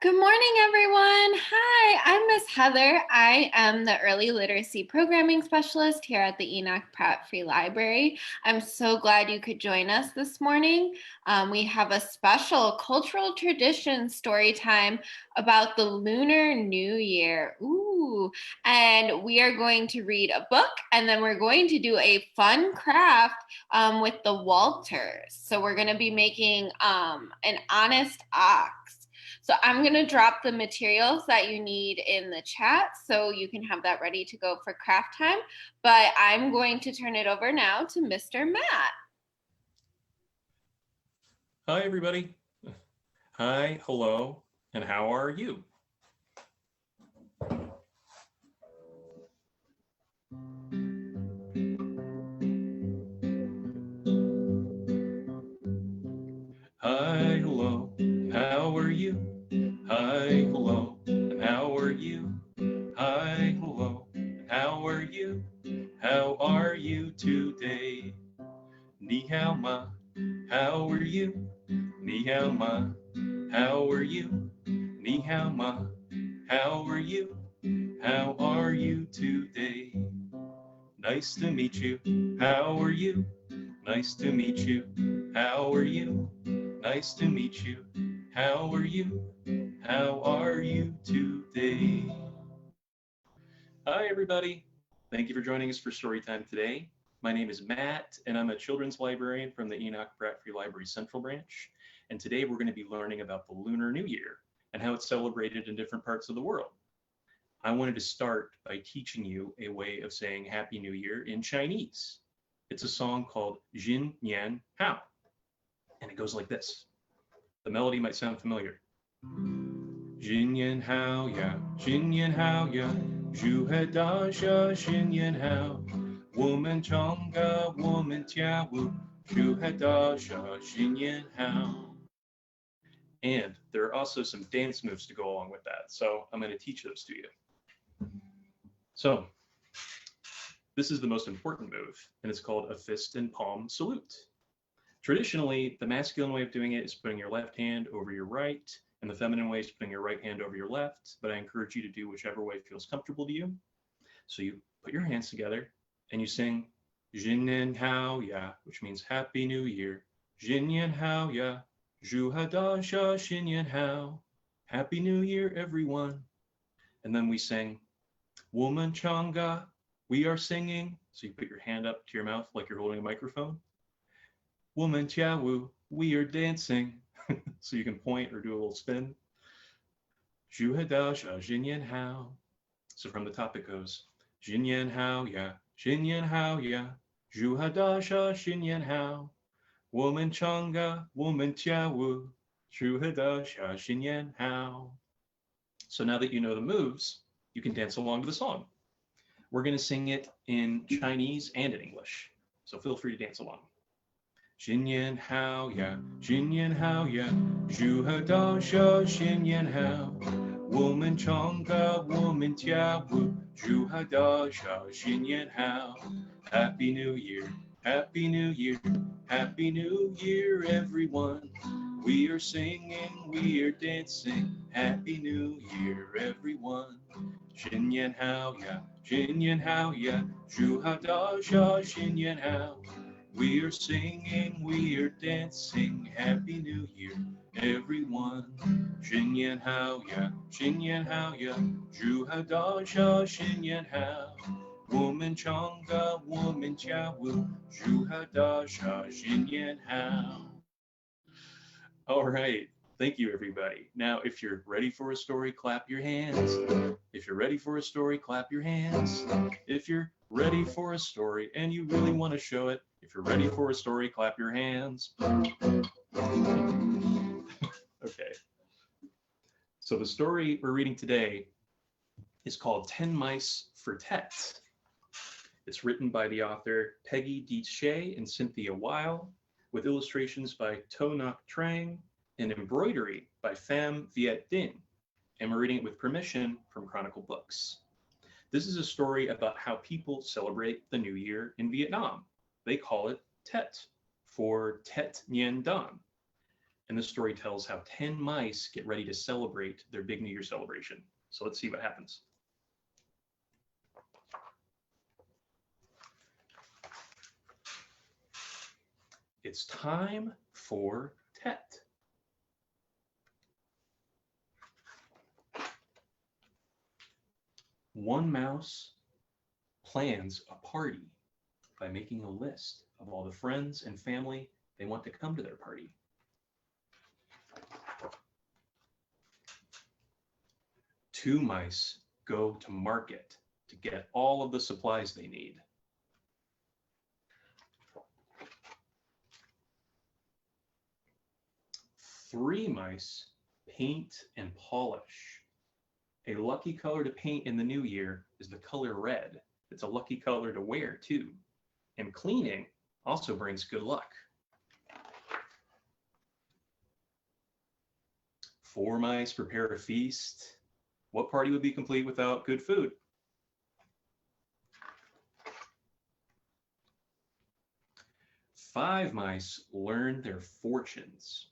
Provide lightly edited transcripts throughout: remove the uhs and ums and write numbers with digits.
Good morning, everyone. Hi, I'm Miss Heather. I am the Early Literacy Programming Specialist here at the Enoch Pratt Free Library. I'm so glad you could join us this morning. We have a special cultural tradition story time about the Lunar New Year. Ooh, and we are going to read a book and then we're going to do a fun craft with the Walters. So we're going to be making an honest ox. So I'm going to drop the materials that you need in the chat so you can have that ready to go for craft time. But I'm going to turn it over now to Mr. Matt. Hi, everybody. Hi, hello, and how are you? Hi, hello, how are you? Hi, hello, and how are you? Hi, hello, and how are you? How are you today? Ni hao ma, how are you? Ni hao ma, how are you? Ni hao ma, how are you? How are you today? Nice to meet you. How are you? Nice to meet you. How are you? Nice to meet you. How are you? How are you today? Hi, everybody. Thank you for joining us for Storytime today. My name is Matt, and I'm a children's librarian from the Enoch Pratt Free Library Central Branch. And today we're going to be learning about the Lunar New Year and how it's celebrated in different parts of the world. I wanted to start by teaching you a way of saying Happy New Year in Chinese. It's a song called Xīnnián Hǎo, and it goes like this. The melody might sound familiar. Xīnnián Hǎo Ya, Xīnnián Hǎo Ya, 祝贺大家新年好，我们唱歌，我们跳舞，祝贺大家新年好。And there are also some dance moves to go along with that, so I'm going to teach those to you. So this is the most important move, and it's called a fist and palm salute. Traditionally, the masculine way of doing it is putting your left hand over your right, and the feminine way is putting your right hand over your left, but I encourage you to do whichever way feels comfortable to you. So you put your hands together and you sing Xīnnián Hǎo Ya, which means Happy New Year. Xīnnián Hǎo Ya, 祝贺大家新年好. Happy New Year, everyone. And then we sing 我们唱歌, we are singing. So you put your hand up to your mouth like you're holding a microphone. 我们跳舞, we are dancing. So you can point or do a little spin. 祝贺大家新年好. So from the top it goes 新年好呀，新年好呀，祝贺大家新年好。我们唱歌，我们跳舞，祝贺大家新年好. So now that you know the moves, you can dance along to the song. We're going to sing it in Chinese and in English, so feel free to dance along. 新年好呀，新年好呀，祝贺大家新年好。我们唱歌，我们跳舞，祝贺大家新年好。Happy New Year, Happy New Year, Happy New Year, everyone. We are singing, we are dancing. Happy New Year, everyone. 新年好呀，新年好呀，祝贺大家新年好。We are singing, we are dancing. Happy New Year, everyone. 新年好呀，新年好呀，祝贺大家新年好。我们唱歌，我们跳舞，祝贺大家新年好。All right. Thank you, everybody. Now, if you're ready for a story, clap your hands. If you're ready for a story, clap your hands. If you're ready for a story and you really want to show it, if you're ready for a story, clap your hands. Okay. So the story we're reading today is called 10 Mice for Tet. It's written by the author Pegi Deitz Shea and Cynthia Weill, with illustrations by Ngọc Trang and embroidery by Phạm Viết Đinh. And we're reading it with permission from Chronicle Books. This is a story about how people celebrate the New Year in Vietnam. They call it Tet for Tet Nghien Dan. And the story tells how 10 mice get ready to celebrate their big New Year celebration. So let's see what happens. It's time for Tet. One mouse plans a party by making a list of all the friends and family they want to come to their party. Two mice go to market to get all of the supplies they need. Three mice paint and polish. A lucky color to paint in the new year is the color red. It's a lucky color to wear too. And cleaning also brings good luck. Four mice prepare a feast. What party would be complete without good food? Five mice learn their fortunes.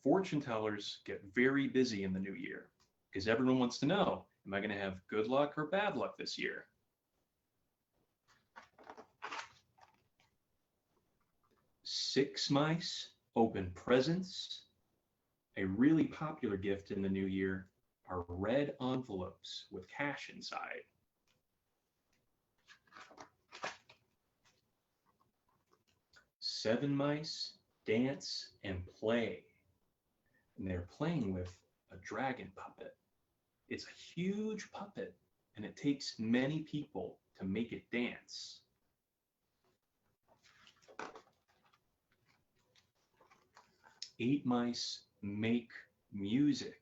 Fortune tellers get very busy in the new year because everyone wants to know, am I going to have good luck or bad luck this year? Six mice open presents. A really popular gift in the new year are red envelopes with cash inside. Seven mice dance and play. And they're playing with a dragon puppet. It's a huge puppet, and it takes many people to make it dance. Eight mice make music.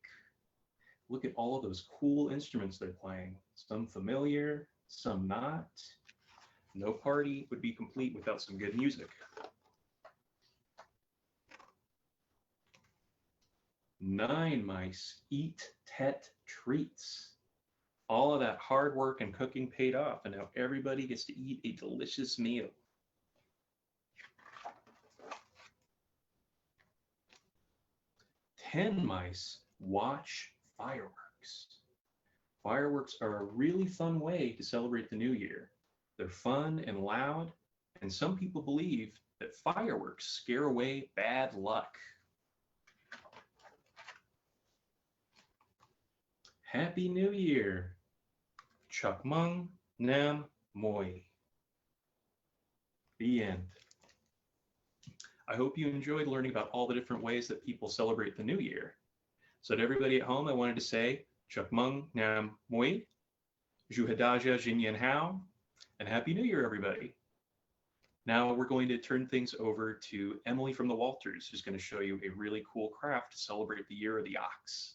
Look at all of those cool instruments they're playing. Some familiar, some not. No party would be complete without some good music. Nine mice eat Tet treats. All of that hard work and cooking paid off, and now everybody gets to eat a delicious meal. 10 mice watch fireworks. Fireworks are a really fun way to celebrate the new year. They're fun and loud, and some people believe that fireworks scare away bad luck. Happy New Year! Chak Mung Nam Moi. The end. I hope you enjoyed learning about all the different ways that people celebrate the new year. So to everybody at home, I wanted to say Chak Mung Nam Moi, Ju Hadaja Xīnnián Hǎo, and Happy New Year, everybody. Now we're going to turn things over to Emily from the Walters, who's going to show you a really cool craft to celebrate the year of the ox.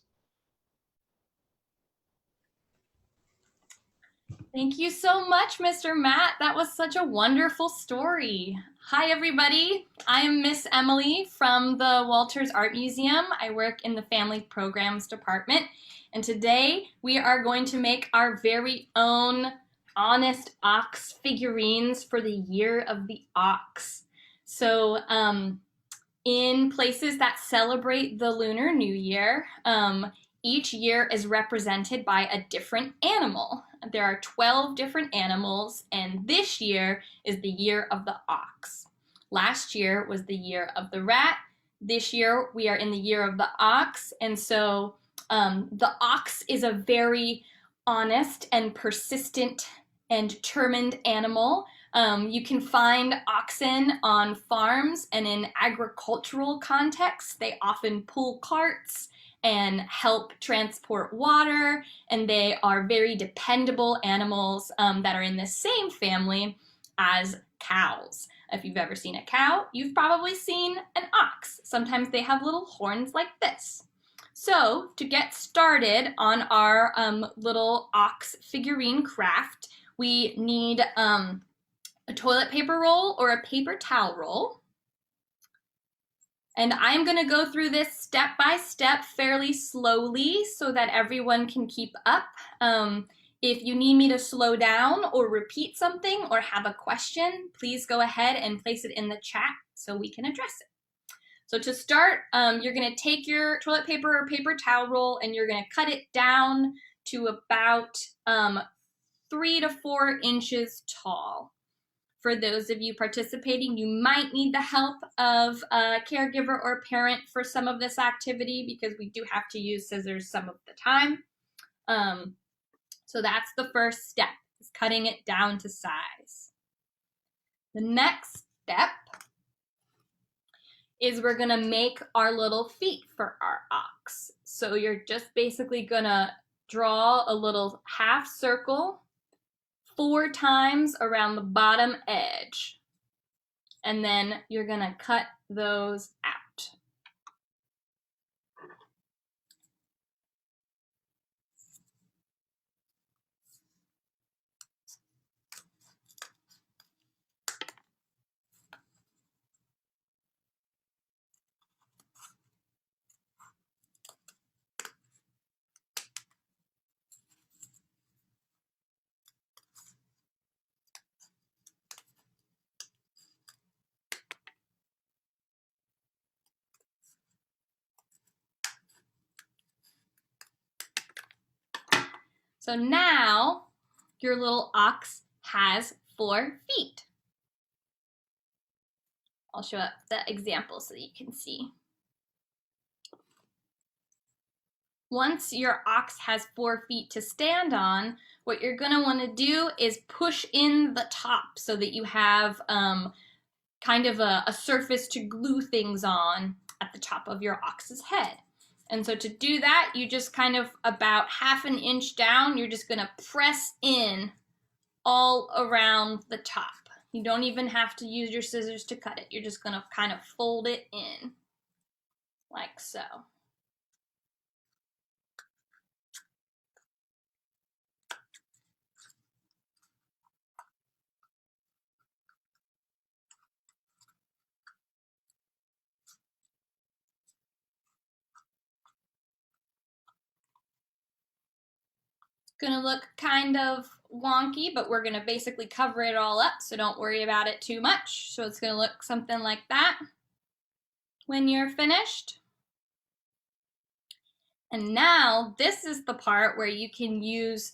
Thank you so much, Mr. Matt. That was such a wonderful story. Hi, everybody. I'm Miss Emily from the Walters Art Museum. I work in the Family Programs Department, and today we are going to make our very own honest ox figurines for the year of the ox. So in places that celebrate the Lunar New Year, each year is represented by a different animal. There are 12 different animals, and this year is the year of the ox. Last year was the year of the rat. This year we are in the year of the ox, and so the ox is a very honest and persistent and determined animal. You can find oxen on farms and in agricultural contexts. They often pull carts and help transport water, and they are very dependable animals that are in the same family as cows. If you've ever seen a cow, you've probably seen an ox. Sometimes they have little horns like this. So to get started on our little ox figurine craft, we need a toilet paper roll or a paper towel roll. And I'm going to go through this step by step fairly slowly so that everyone can keep up. If you need me to slow down or repeat something or have a question, please go ahead and place it in the chat so we can address it. So to start, you're going to take your toilet paper or paper towel roll and you're going to cut it down to about 3 to 4 inches tall. For those of you participating, you might need the help of a caregiver or parent for some of this activity because we do have to use scissors some of the time. So that's the first step, is cutting it down to size. The next step is we're gonna make our little feet for our ox. So you're just basically gonna draw a little half circle 4 times around the bottom edge. And then you're gonna cut those out. So now your little ox has 4 feet. I'll show up the example so that you can see. Once your ox has 4 feet to stand on, what you're going to want to do is push in the top so that you have kind of a surface to glue things on at the top of your ox's head. And so to do that, you just kind of about 1/2 inch down, you're just going to press in all around the top. You don't even have to use your scissors to cut it. You're just going to kind of fold it in like so. Gonna look kind of wonky, but we're gonna basically cover it all up, so don't worry about it too much. So it's gonna look something like that when you're finished. And now this is the part where you can use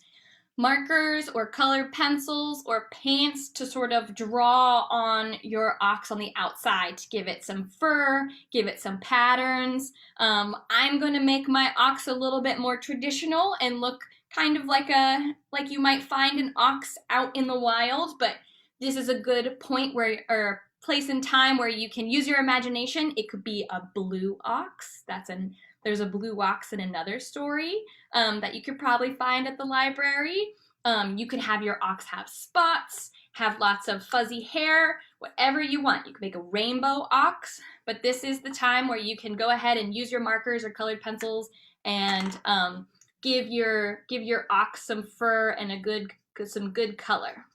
markers or colored pencils or paints to sort of draw on your ox on the outside to give it some fur, give it some patterns. I'm going to make my ox a little bit more traditional and look kind of like you might find an ox out in the wild, but this is a good point where, or place in time where you can use your imagination. It could be a blue ox. There's a blue ox in another story that you could probably find at the library. You could have your ox have spots, have lots of fuzzy hair, whatever you want. You can make a rainbow ox, but this is the time where you can go ahead and use your markers or colored pencils and give your ox some fur and some good color.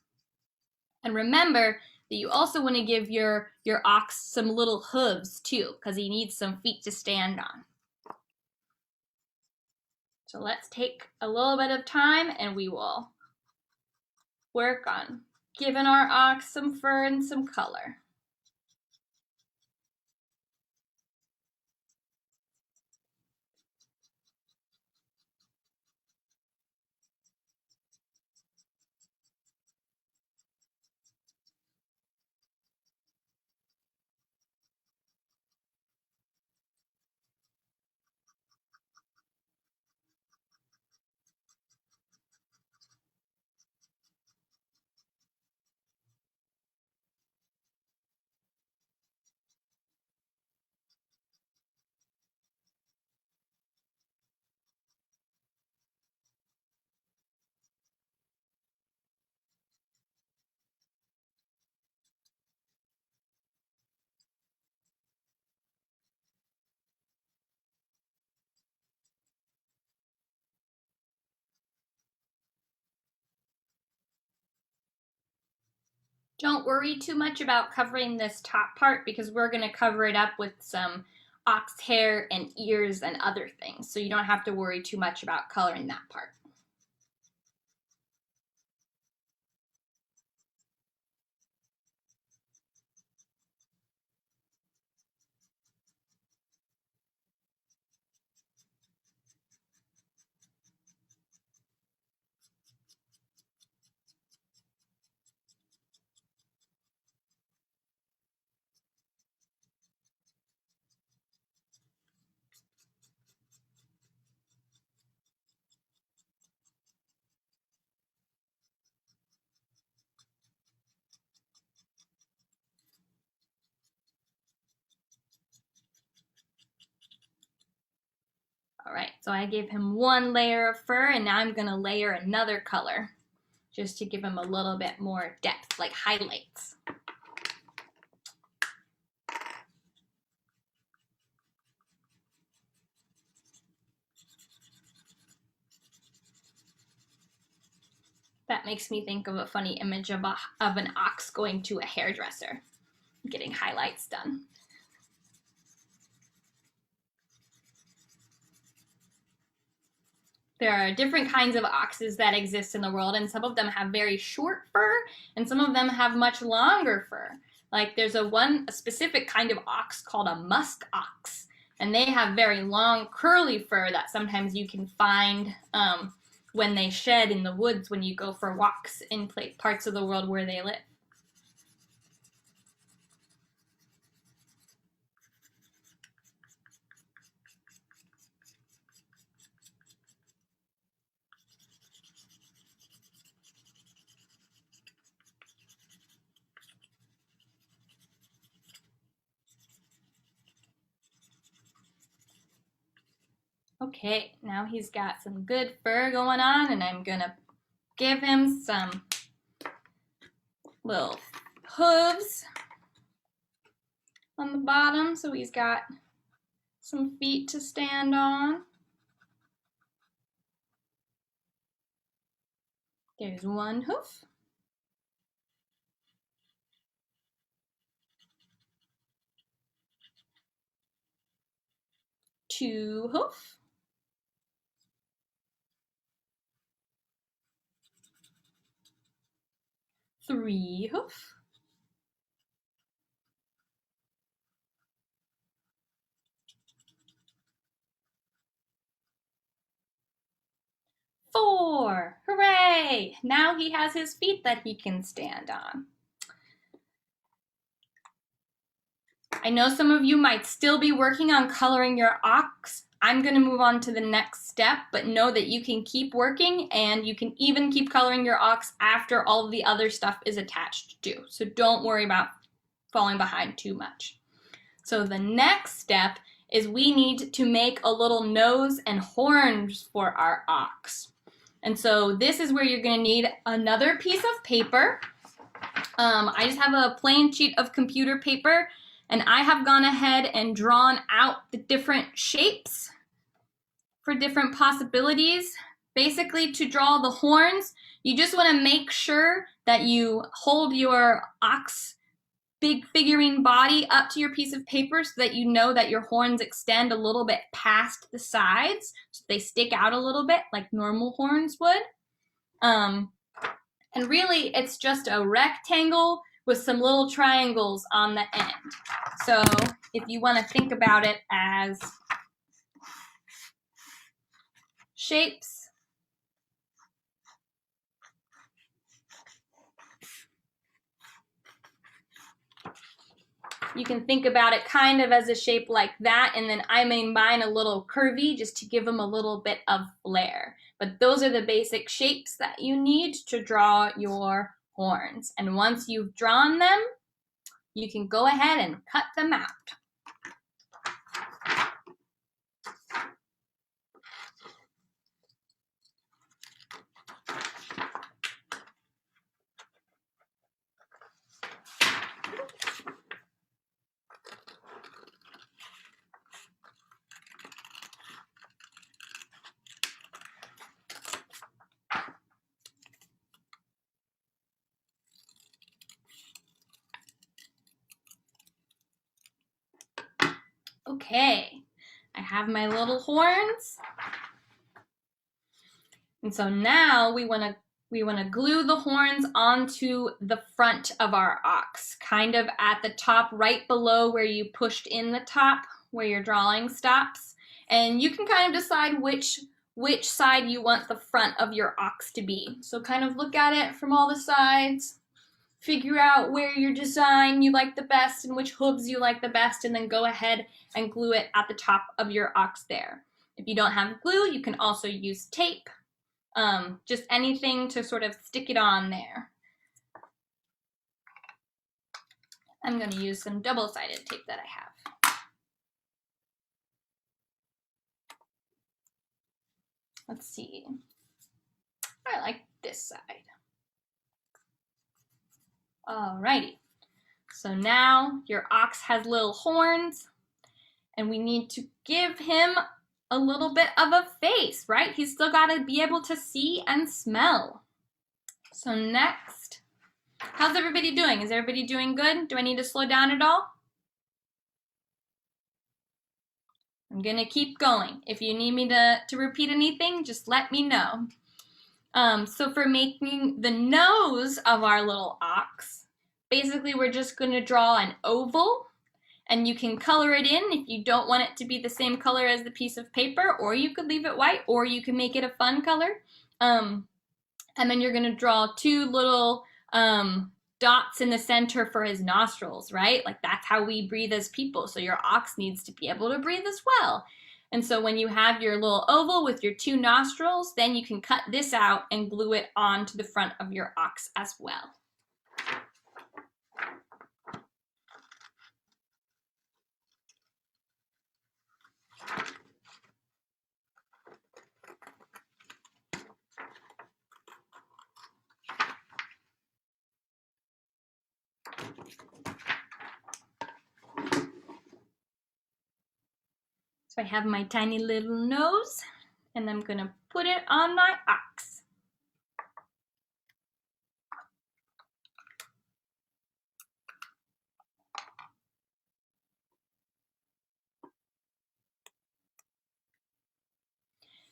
And remember that you also want to give your ox some little hooves too, because he needs some feet to stand on. So let's take a little bit of time and we will work on giving our ox some fur and some color. Don't worry too much about covering this top part because we're going to cover it up with some ox hair and ears and other things. So you don't have to worry too much about coloring that part. right, so I gave him one layer of fur, and now I'm going to layer another color just to give him a little bit more depth, like highlights. That makes me think of a funny image of an ox going to a hairdresser, getting highlights done. There are different kinds of oxes that exist in the world, and some of them have very short fur, and some of them have much longer fur. Like there's a specific kind of ox called a musk ox, and they have very long curly fur that sometimes you can find when they shed in the woods when you go for walks in parts of the world where they live. Okay, now he's got some good fur going on, and I'm gonna give him some little hooves on the bottom so he's got some feet to stand on. There's one hoof. Two hoof. Three hoof. Four. Hooray! Now he has his feet that he can stand on. I know some of you might still be working on coloring your ox. I'm going to move on to the next step, but know that you can keep working, and you can even keep coloring your ox after all of the other stuff is attached too. So don't worry about falling behind too much. So the next step is we need to make a little nose and horns for our ox. And so this is where you're going to need another piece of paper. I just have a plain sheet of computer paper, and I have gone ahead and drawn out the different shapes for different possibilities. Basically, to draw the horns, you just want to make sure that you hold your ox big figurine body up to your piece of paper so that you know that your horns extend a little bit past the sides, so they stick out a little bit like normal horns would. And really, it's just a rectangle with some little triangles on the end. So if you want to think about it as shapes, you can think about it kind of as a shape like that, and then I made mine a little curvy just to give them a little bit of flair. But those are the basic shapes that you need to draw your horns. And once you've drawn them, you can go ahead and cut them out. Okay, I have my little horns. And so now we want to glue the horns onto the front of our ox, kind of at the top right below where you pushed in the top, where your drawing stops. And you can kind of decide which side you want the front of your ox to be. So kind of look at it from all the sides. Figure out where your design you like the best and which hooves you like the best, and then go ahead and glue it at the top of your ox there. If you don't have glue, you can also use tape, just anything to sort of stick it on there. I'm going to use some double-sided tape that I have. Let's see. I like this side. Alrighty. So now your ox has little horns, and we need to give him a little bit of a face, right? He's still got to be able to see and smell. So next, how's everybody doing? Is everybody doing good? Do I need to slow down at all? I'm gonna keep going. If you need me to repeat anything, just let me know. So for making the nose of our little ox, basically we're just gonna draw an oval, and you can color it in if you don't want it to be the same color as the piece of paper, or you could leave it white, or you can make it a fun color. And then you're gonna draw two little dots in the center for his nostrils, right? Like that's how we breathe as people. So your ox needs to be able to breathe as well. And so when you have your little oval with your two nostrils, then you can cut this out and glue it onto the front of your ox as well. So I have my tiny little nose, and I'm gonna put it on my ox.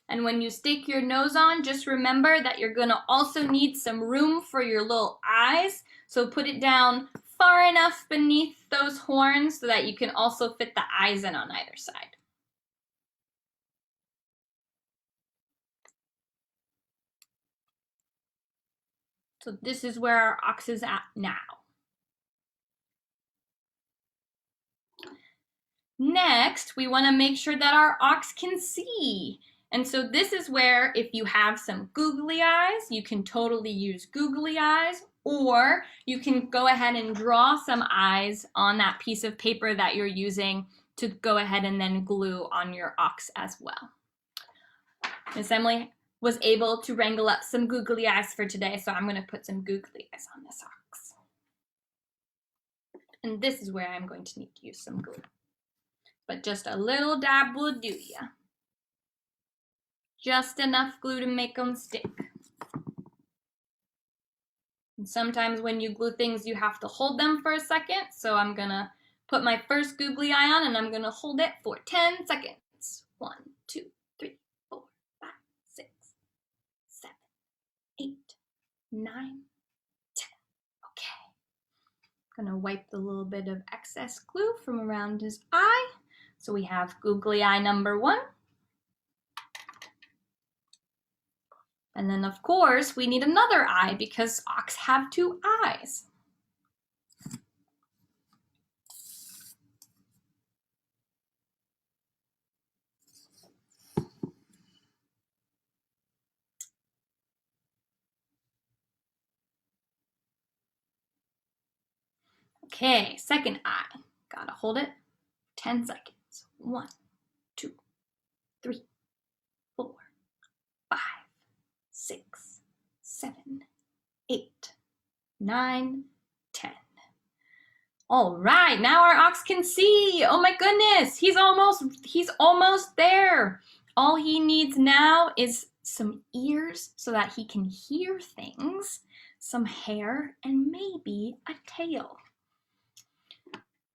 And when you stick your nose on, just remember that you're gonna also need some room for your little eyes. So put it down far enough beneath those horns so that you can also fit the eyes in on either side. So this is where our ox is at now. Next, we want to make sure that our ox can see. And so this is where if you have some googly eyes, you can totally use googly eyes, or you can go ahead and draw some eyes on that piece of paper that you're using to go ahead and then glue on your ox as well. Miss Emily was able to wrangle up some googly eyes for today, so I'm going to put some googly eyes on this ox. And this is where I'm going to need to use some glue. But just a little dab will do ya. Just enough glue to make them stick. And sometimes when you glue things, you have to hold them for a second, so I'm going to put my first googly eye on, and I'm going to hold it for 10 seconds. 1, 2, 3, 4, 5, 6, 7, 8, 9, 10. Okay. I'm gonna wipe the little bit of excess glue from around his eye. So we have googly eye number 1. And then of course we need another eye because ox have 2 eyes. Okay, second eye. Gotta hold it 10 seconds. 1, 2, 3, 4, 5, 6, 7, 8, 9, 10. All right, now our ox can see. Oh my goodness, he's almost there. All he needs now is some ears so that he can hear things, some hair, and maybe a tail.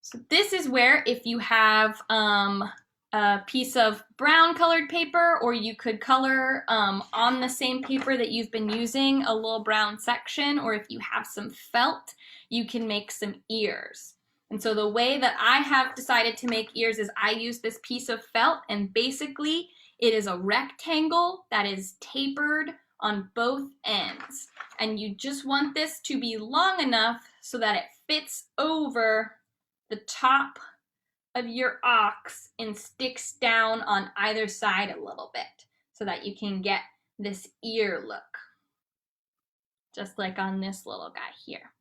So this is where if you have a piece of brown colored paper, or you could color on the same paper that you've been using a little brown section, or if you have some felt, you can make some ears. And so the way that I have decided to make ears is I use this piece of felt, and basically it is a rectangle that is tapered on both ends. And you just want this to be long enough so that it fits over the top of your ox and sticks down on either side a little bit so that you can get this ear look. Just like on this little guy here.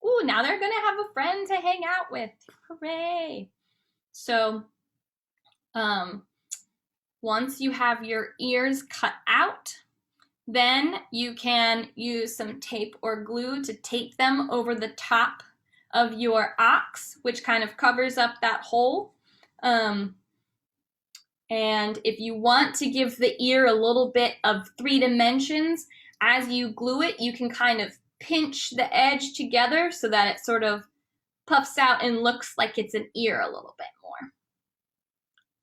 Ooh, now they're gonna have a friend to hang out with. Hooray! So, once you have your ears cut out, then you can use some tape or glue to tape them over the top of your ox, which kind of covers up that hole. And if you want to give the ear a little bit of 3 dimensions, as you glue it, you can kind of pinch the edge together so that it sort of puffs out and looks like it's an ear a little bit more.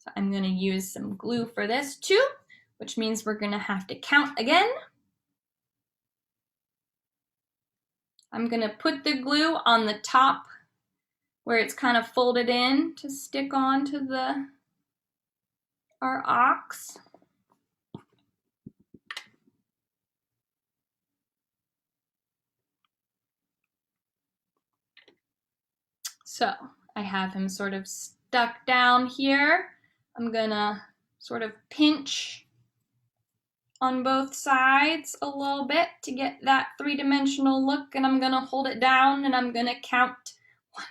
So I'm going to use some glue for this too, which means we're going to have to count again. I'm going to put the glue on the top where it's kind of folded in to stick onto our ox. So I have him sort of stuck down here. I'm gonna sort of pinch on both sides a little bit to get that 3-dimensional look, and I'm gonna hold it down and I'm gonna count 1,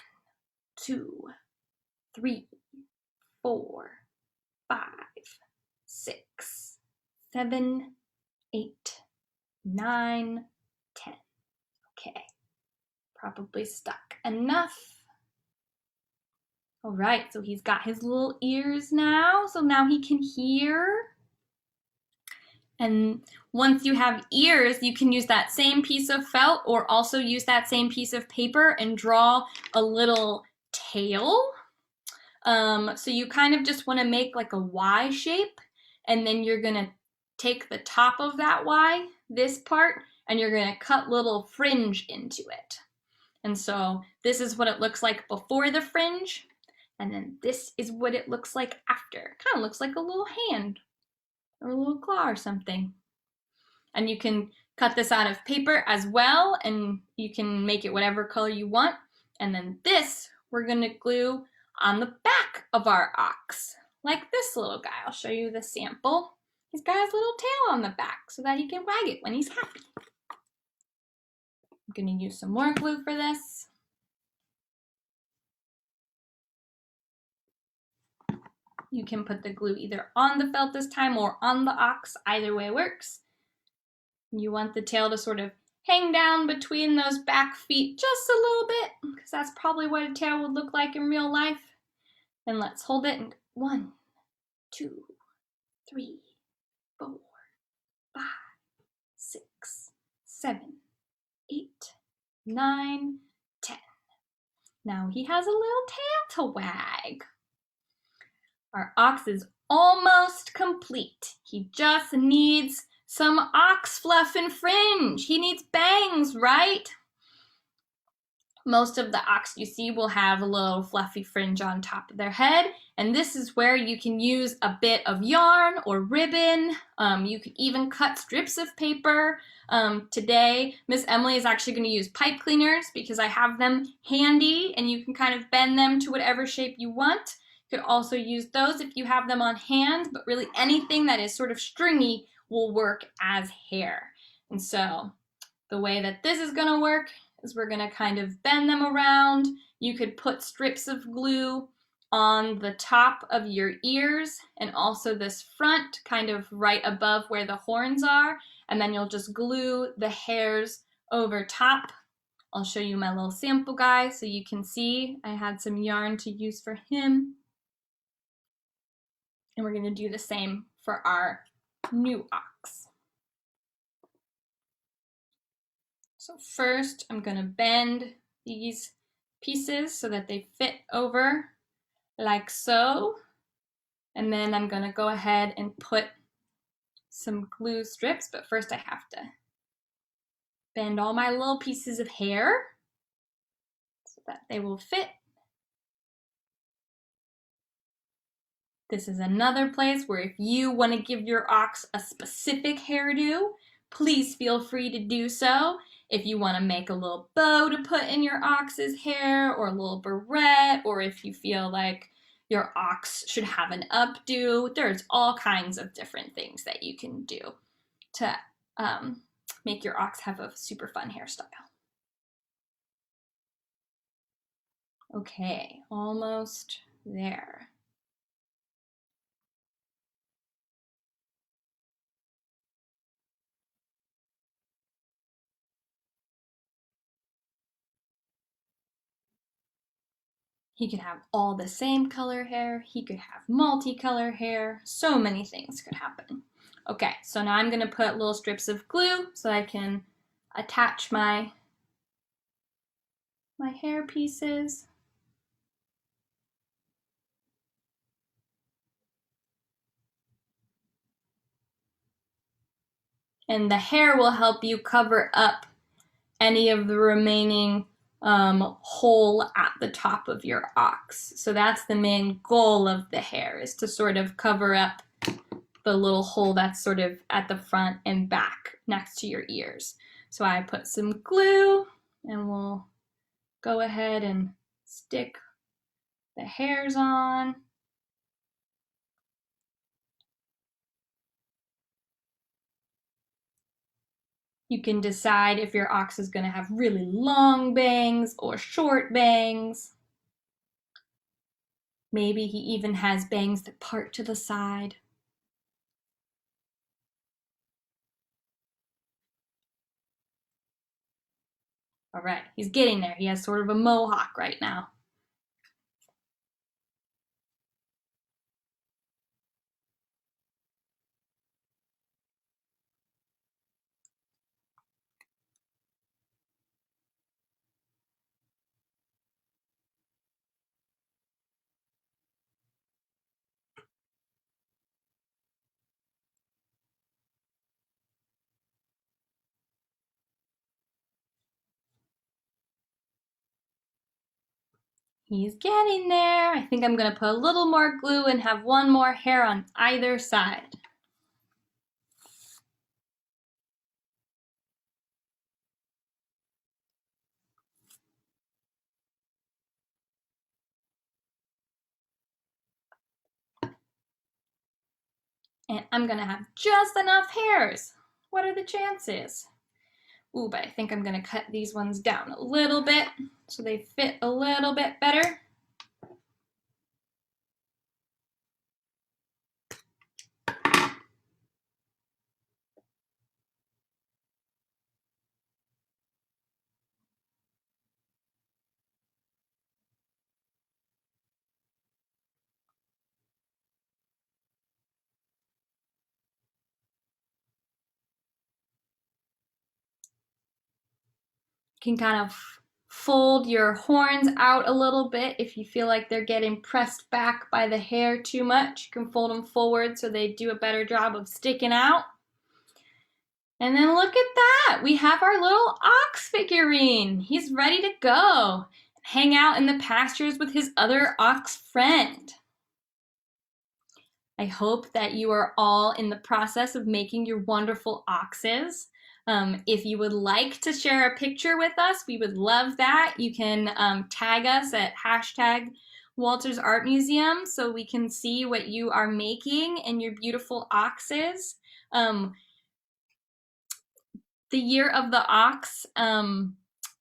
2, 3, 4, 5, 6, 7, 8, 9, 10. Okay, probably stuck enough. All right, so he's got his little ears now, so now he can hear. And once you have ears, you can use that same piece of felt or also use that same piece of paper and draw a little tail. So you kind of just want to make like a Y shape, and then you're going to take the top of that Y, this part, and you're going to cut little fringe into it. And so this is what it looks like before the fringe, and then this is what it looks like after. It kind of looks like a little hand or a little claw or something. And you can cut this out of paper as well, and you can make it whatever color you want. And then this we're going to glue on the back of our ox, like this little guy. I'll show you the sample. He's got his little tail on the back so that he can wag it when he's happy. I'm going to use some more glue for this. You can put the glue either on the felt this time or on the ox. Either way works. You want the tail to sort of hang down between those back feet just a little bit, because that's probably what a tail would look like in real life. And let's hold it. And 1, 2, 3, 4, 5, 6, 7, 8, 9, 10. Now he has a little tail to wag. Our ox is almost complete. He just needs some ox fluff and fringe. He needs bangs, right? Most of the ox you see will have a little fluffy fringe on top of their head, and this is where you can use a bit of yarn or ribbon. You could even cut strips of paper. Today, Miss Emily is actually going to use pipe cleaners because I have them handy, and you can kind of bend them to whatever shape you want. You could also use those if you have them on hand, but really anything that is sort of stringy will work as hair. And so the way that this is going to work is we're going to kind of bend them around. You could put strips of glue on the top of your ears and also this front, kind of right above where the horns are, and then you'll just glue the hairs over top. I'll show you my little sample guy so you can see I had some yarn to use for him. And we're going to do the same for our new ox. So first I'm going to bend these pieces so that they fit over like so. And then I'm going to go ahead and put some glue strips, but first I have to bend all my little pieces of hair so that they will fit. This is another place where if you want to give your ox a specific hairdo, please feel free to do so. If you want to make a little bow to put in your ox's hair, or a little barrette, or if you feel like your ox should have an updo, there's all kinds of different things that you can do to make your ox have a super fun hairstyle. Okay, almost there. He could have all the same color hair. He could have multicolor hair. So many things could happen. Okay, so now I'm going to put little strips of glue so I can attach my hair pieces. And the hair will help you cover up any of the remaining hole at the top of your ox. So that's the main goal of the hair, is to sort of cover up the little hole that's sort of at the front and back next to your ears. So I put some glue and we'll go ahead and stick the hairs on. You can decide if your ox is going to have really long bangs or short bangs. Maybe he even has bangs that part to the side. All right, he's getting there. He has sort of a mohawk right now. He's getting there. I think I'm going to put a little more glue and have one more hair on either side. And I'm going to have just enough hairs. What are the chances? Ooh, but I think I'm going to cut these ones down a little bit so they fit a little bit better. You can kind of fold your horns out a little bit if you feel like they're getting pressed back by the hair too much. You can fold them forward so they do a better job of sticking out. And then look at that! We have our little ox figurine. He's ready to go. Hang out in the pastures with his other ox friend. I hope that you are all in the process of making your wonderful oxes. If you would like to share a picture with us, we would love that. You can tag us at #Walters Art Museum so we can see what you are making and your beautiful oxes. The year of the ox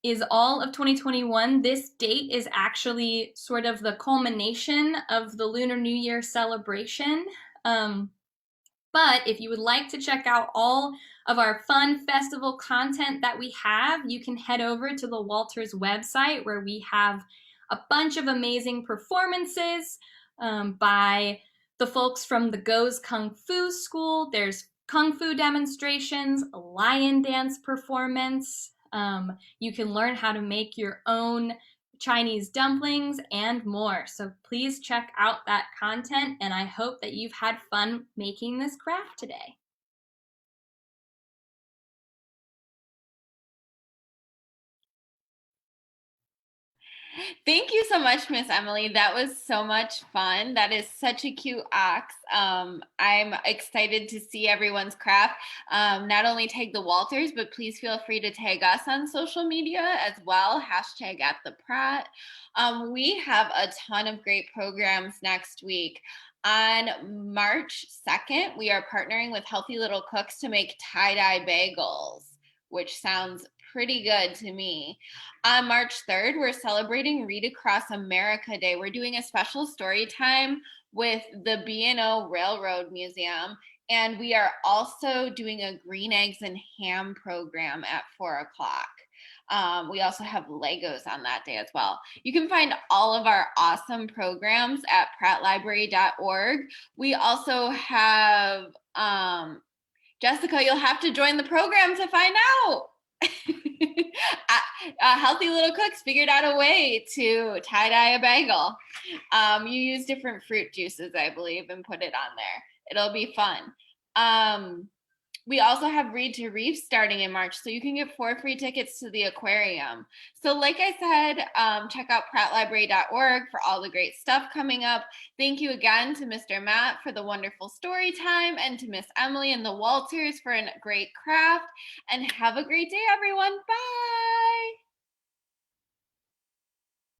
is all of 2021. This date is actually sort of the culmination of the Lunar New Year celebration. But if you would like to check out all of our fun festival content that we have, you can head over to the Walters website, where we have a bunch of amazing performances by the folks from the Go's Kung Fu School. There's Kung Fu demonstrations, a lion dance performance. You can learn how to make your own Chinese dumplings and more. So please check out that content, and I hope that you've had fun making this craft today. Thank you so much, Miss Emily. That was so much fun. That is such a cute ox. I'm excited to see everyone's craft. Not only tag the Walters, but please feel free to tag us on social media as well. #@Pratt. We have a ton of great programs next week. On March 2nd, we are partnering with Healthy Little Cooks to make tie-dye bagels, which sounds pretty good to me. On March 3rd, we're celebrating Read Across America Day. We're doing a special story time with the B&O Railroad Museum, and we are also doing a green eggs and ham program at 4 o'clock. We also have Legos on that day as well. You can find all of our awesome programs at prattlibrary.org. We also have, Jessica, you'll have to join the program to find out. Healthy Little Cooks figured out a way to tie-dye a bagel. You use different fruit juices, I believe, and put it on there. It'll be fun. We also have Read to Reef starting in March, so you can get 4 free tickets to the aquarium. So like I said, check out prattlibrary.org for all the great stuff coming up. Thank you again to Mr. Matt for the wonderful story time, and to Miss Emily and the Walters for a great craft. And have a great day, everyone. Bye.